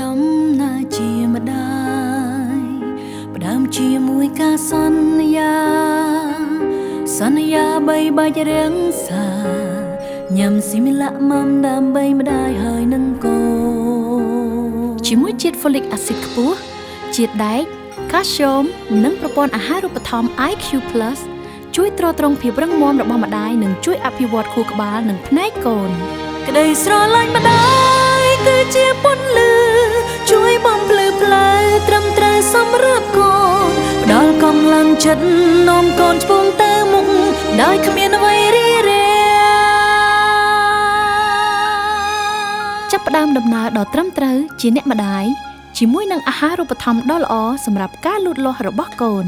ដំណើរជាម្ដាយផ្ដើមជាមួយការសន្យាបីបាច់រាំងសាញ៉ាំស៊ីមីឡាក់ម៉ាំដើម្បីម្ដាយហើយនឹងកូនជាមួយជាតិ Folic Acid ខ្ពស់ជាតិដែក Calcium និងប្រព័ន្ធអាហារូបត្ថម្ភ IQ+ ជួយទ្រទ្រង់ភាពរឹងមាំរបស់ម្ដាយនិងជួយអភិវឌ្ឍខួរក្បាលនិងភ្នែកកូនក្តីស្រឡាញ់ម្ដាយគឺជាពន្លឺជួយបំភ្លឺផ្លូវត្រឹមត្រូវសម្រាប់កូនផ្ដល់កម្លាំងចិត្តនាំកូនឆ្ពោះទៅមុខដោយគ្មានអ្វីរារាំងចាប់ផ្ដើមដំណើរដ៏ត្រឹមត្រូវជាអ្នកម្ដាយជាមួយនឹងអាហារូបត្ថម្ភដ៏ល្អសម្រាប់ការលូតលាស់របស់កូន